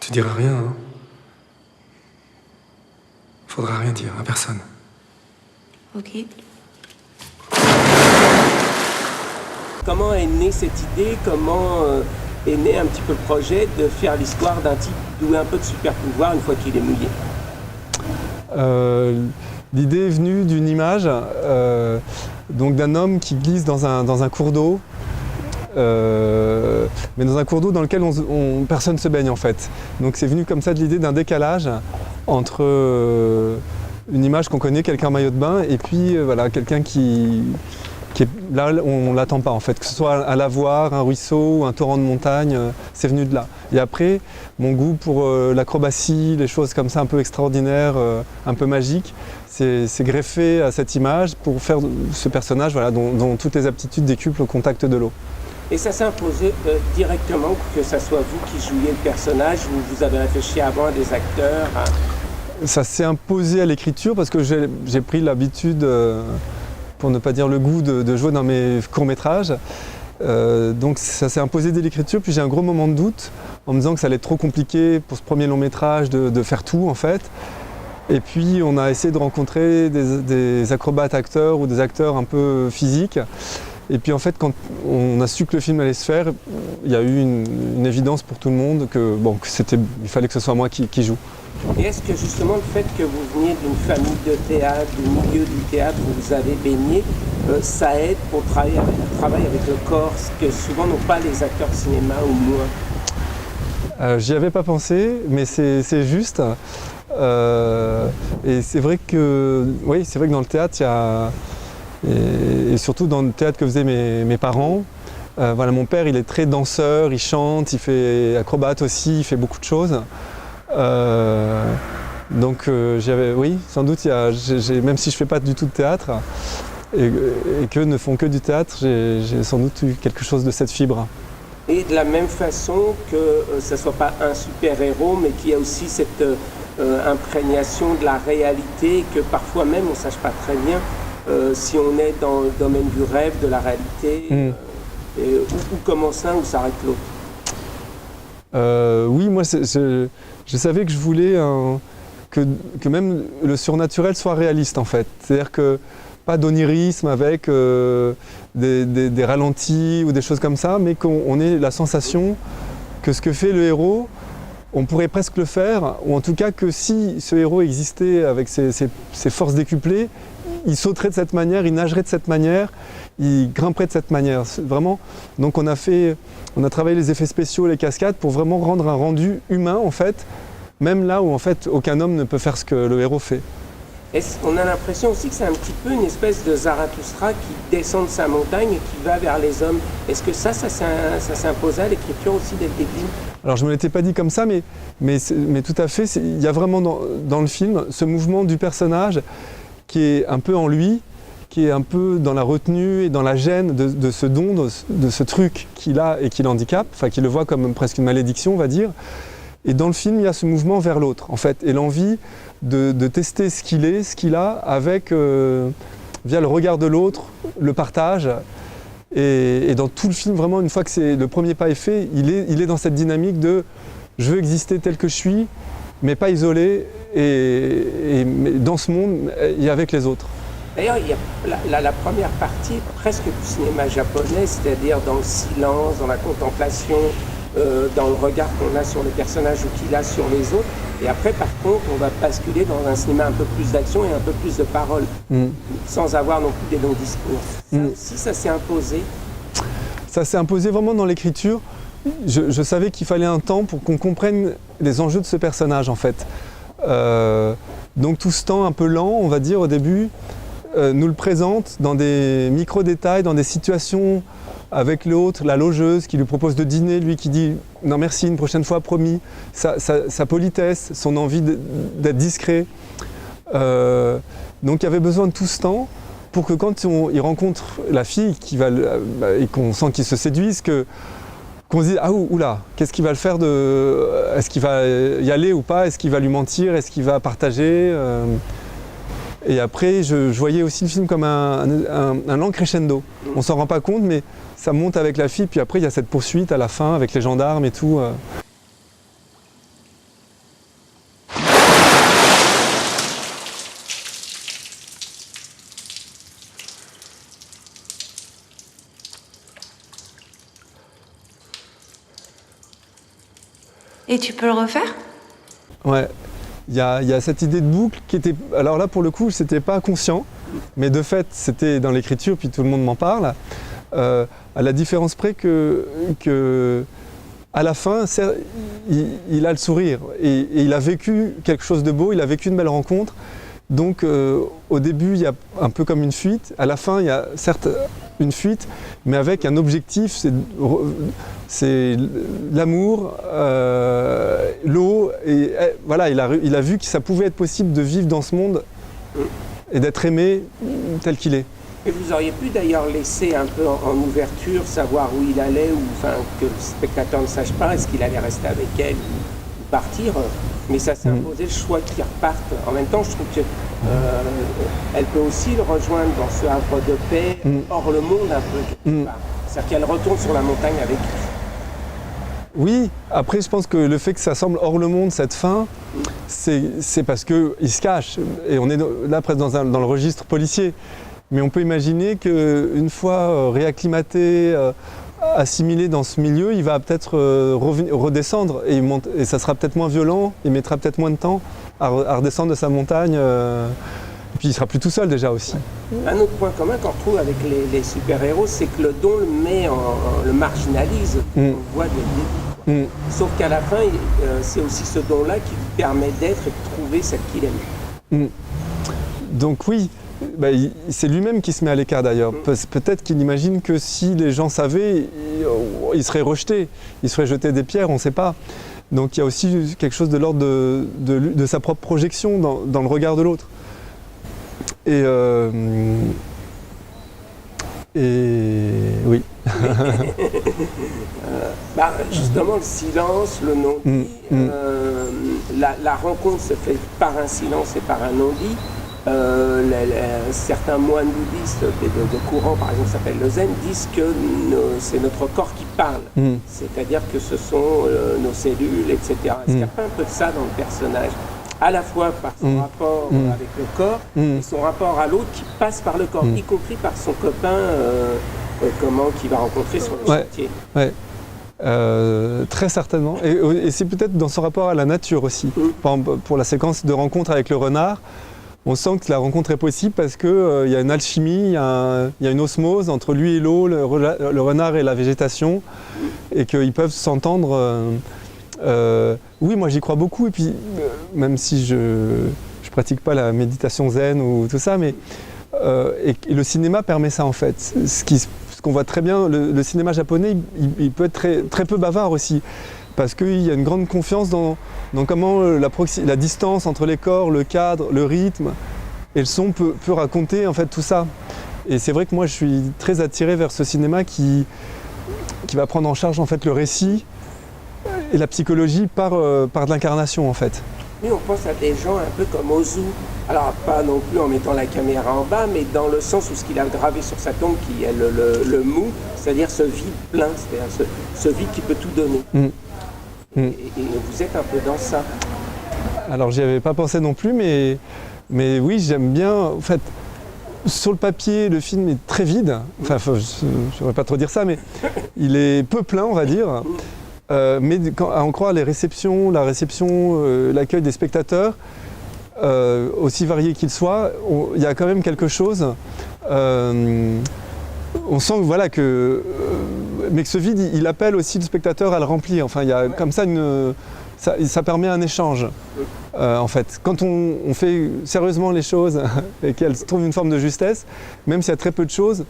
Tu diras rien, hein? Faudra rien dire à personne. Ok. Comment est née cette idée? Comment est né un petit peu le projet de faire l'histoire d'un type doué un peu de super pouvoir une fois qu'il est mouillé? L'idée est venue d'une image donc d'un homme qui glisse dans un cours d'eau, mais dans un cours d'eau dans lequel personne ne se baigne en fait. Donc c'est venu comme ça de l'idée d'un décalage entre une image qu'on connaît, quelqu'un en maillot de bain, et puis voilà, quelqu'un qui est là, on ne l'attend pas en fait, que ce soit un lavoir, un ruisseau ou un torrent de montagne, c'est venu de là. Et après, mon goût pour l'acrobatie, les choses comme ça un peu extraordinaires, un peu magiques, c'est greffé à cette image pour faire ce personnage voilà, dont toutes les aptitudes décuplent au contact de l'eau. Et ça s'est imposé directement, que ce soit vous qui jouiez le personnage, ou vous avez réfléchi avant à des acteurs? Ça s'est imposé à l'écriture parce que j'ai pris l'habitude, pour ne pas dire le goût, de jouer dans mes courts-métrages. Donc ça s'est imposé dès l'écriture, puis j'ai un gros moment de doute en me disant que ça allait être trop compliqué pour ce premier long-métrage de faire tout en fait. Et puis on a essayé de rencontrer des acrobates acteurs ou des acteurs un peu physiques. Et puis en fait, quand on a su que le film allait se faire, il y a eu une évidence pour tout le monde il fallait que ce soit moi qui joue. Et est-ce que justement le fait que vous veniez d'une famille de théâtre, du milieu du théâtre où vous avez baigné, ça aide pour travailler avec le corps, ce que souvent n'ont pas les acteurs de cinéma ou moins? J'y avais pas pensé, mais c'est juste. Et c'est vrai que dans le théâtre, il y a... Et surtout dans le théâtre que faisaient mes parents. Mon père, il est très danseur, il chante, il fait acrobate aussi, il fait beaucoup de choses. Sans doute, même si je ne fais pas du tout de théâtre et qu'eux ne font que du théâtre, j'ai sans doute eu quelque chose de cette fibre. Et de la même façon que ce ne soit pas un super-héros, mais qu'il y a aussi cette imprégnation de la réalité, que parfois même on ne sache pas très bien si on est dans le domaine du rêve, de la réalité, où commence l'un, où s'arrête l'autre. Oui, moi je savais que je voulais que même le surnaturel soit réaliste en fait. C'est-à-dire que pas d'onirisme avec des ralentis ou des choses comme ça, mais qu'on ait la sensation que ce que fait le héros, on pourrait presque le faire, ou en tout cas que si ce héros existait avec ses forces décuplées, il sauterait de cette manière, il nagerait de cette manière, il grimperait de cette manière. Vraiment, donc on a travaillé les effets spéciaux, les cascades pour vraiment rendre un rendu humain en fait, même là où en fait aucun homme ne peut faire ce que le héros fait. On a l'impression aussi que c'est un petit peu une espèce de Zarathustra qui descend de sa montagne et qui va vers les hommes. Est-ce que ça s'est imposé à l'écriture aussi dès le début? Alors je ne me l'étais pas dit comme ça, mais tout à fait, il y a vraiment dans le film ce mouvement du personnage qui est un peu en lui, qui est un peu dans la retenue et dans la gêne de ce don, de ce truc qu'il a et qui l'handicape, enfin qu'il le voit comme presque une malédiction, on va dire. Et dans le film, il y a ce mouvement vers l'autre, en fait, et l'envie de tester ce qu'il a avec, via le regard de l'autre, le partage. Et dans tout le film, vraiment, une fois que le premier pas est fait, il est dans cette dynamique de « je veux exister tel que je suis », mais pas isolé, mais dans ce monde et avec les autres. D'ailleurs, il y a la première partie presque du cinéma japonais, c'est-à-dire dans le silence, dans la contemplation, dans le regard qu'on a sur les personnages ou qu'il a sur les autres. Et après, par contre, on va basculer dans un cinéma un peu plus d'action et un peu plus de paroles, sans avoir non plus des longs discours. Ça aussi, ça s'est imposé. Ça s'est imposé vraiment dans l'écriture. Je savais qu'il fallait un temps pour qu'on comprenne les enjeux de ce personnage, en fait. Donc tout ce temps un peu lent, on va dire, au début, nous le présente dans des micro-détails, dans des situations avec l'autre, la logeuse qui lui propose de dîner, lui qui dit « non merci, une prochaine fois, promis », sa politesse, son envie d'être discret. Donc il y avait besoin de tout ce temps pour que quand il rencontre la fille et qu'on sent qu'ils se séduisent, qu'on se dise « ah oula, qu'est-ce qu'il va le faire est-ce qu'il va y aller ou pas? Est-ce qu'il va lui mentir? Est-ce qu'il va partager ?» Et après, je voyais aussi le film comme un lent crescendo. On s'en rend pas compte, mais ça monte avec la fille, puis après il y a cette poursuite à la fin avec les gendarmes et tout. Et tu peux le refaire? Ouais. Il y a cette idée de boucle qui était... Alors là, pour le coup, c'était pas conscient, mais de fait, c'était dans l'écriture, puis tout le monde m'en parle. À la différence près que à la fin, il a le sourire et il a vécu quelque chose de beau, il a vécu une belle rencontre. Donc au début, il y a un peu comme une fuite. À la fin, il y a certes une fuite, mais avec un objectif, c'est l'amour, l'eau. Et voilà, il a vu que ça pouvait être possible de vivre dans ce monde et d'être aimé tel qu'il est. Et vous auriez pu d'ailleurs laisser un peu en ouverture, savoir où il allait, ou enfin que le spectateur ne sache pas, est-ce qu'il allait rester avec elle ou partir. Mais ça s'est imposé le choix qu'il reparte. En même temps, je trouve que elle peut aussi le rejoindre dans ce havre de paix, hors le monde un peu quelque part. C'est-à-dire qu'elle retourne sur la montagne avec lui. Oui, après je pense que le fait que ça semble hors le monde, cette fin, c'est parce qu'il se cache. Et on est là presque dans le registre policier. Mais on peut imaginer qu'une fois réacclimaté, assimilé dans ce milieu, il va peut-être redescendre et ça sera peut-être moins violent, il mettra peut-être moins de temps à redescendre de sa montagne. Et puis il sera plus tout seul déjà aussi. Un autre point commun qu'on retrouve avec les super-héros, c'est que le don le marginalise, on le voit dès le début. Sauf qu'à la fin, c'est aussi ce don-là qui lui permet d'être et de trouver celle qu'il aime. Donc oui, c'est lui-même qui se met à l'écart d'ailleurs. Peut-être qu'il imagine que si les gens savaient, il serait rejeté, il serait jeté des pierres, on ne sait pas. Donc il y a aussi quelque chose de l'ordre de sa propre projection dans le regard de l'autre. Et oui. Justement, le silence, le non-dit, la rencontre se fait par un silence et par un non-dit. Certains moines bouddhistes de courant, par exemple, s'appelle le zen, disent que c'est notre corps qui parle. C'est-à-dire que ce sont nos cellules, etc. Est-ce qu'il n'y a pas un peu de ça dans le personnage? À la fois par son rapport avec le corps et son rapport à l'autre qui passe par le corps, y compris par son copain qu'il va rencontrer sur le chantier. Ouais. Très certainement. Et c'est peut-être dans son rapport à la nature aussi. Par exemple, pour la séquence de rencontre avec le renard, on sent que la rencontre est possible parce qu'il y a une alchimie, il y a une osmose entre lui et l'eau, le renard et la végétation, et qu'ils peuvent s'entendre. Oui, moi j'y crois beaucoup, et puis même si je pratique pas la méditation zen ou tout ça, mais et le cinéma permet ça en fait. Ce qu'on voit très bien, le cinéma japonais, il peut être très, très peu bavard aussi, parce qu'il y a une grande confiance dans comment la distance entre les corps, le cadre, le rythme et le son peut raconter en fait tout ça. Et c'est vrai que moi je suis très attiré vers ce cinéma qui va prendre en charge en fait le récit et la psychologie par de l'incarnation en fait. Nous on pense à des gens un peu comme Ozu, alors pas non plus en mettant la caméra en bas, mais dans le sens où ce qu'il a gravé sur sa tombe qui est le mou, c'est-à-dire ce vide plein, c'est-à-dire ce vide qui peut tout donner. Et vous êtes un peu dans ça. Alors j'y avais pas pensé non plus, mais oui, j'aime bien. En fait, sur le papier, le film est très vide. Enfin, je ne devrais pas trop dire ça, mais il est peu plein, on va dire. Mais à en croire la réception, l'accueil des spectateurs, aussi variés qu'ils soient, il y a quand même quelque chose. On sent voilà, mais que ce vide, il appelle aussi le spectateur à le remplir. Enfin, il y a comme ça ça permet un échange. En fait, quand on fait sérieusement les choses et qu'elles trouvent une forme de justesse, même s'il y a très peu de choses,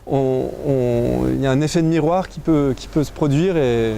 il y a un effet de miroir qui peut se produire et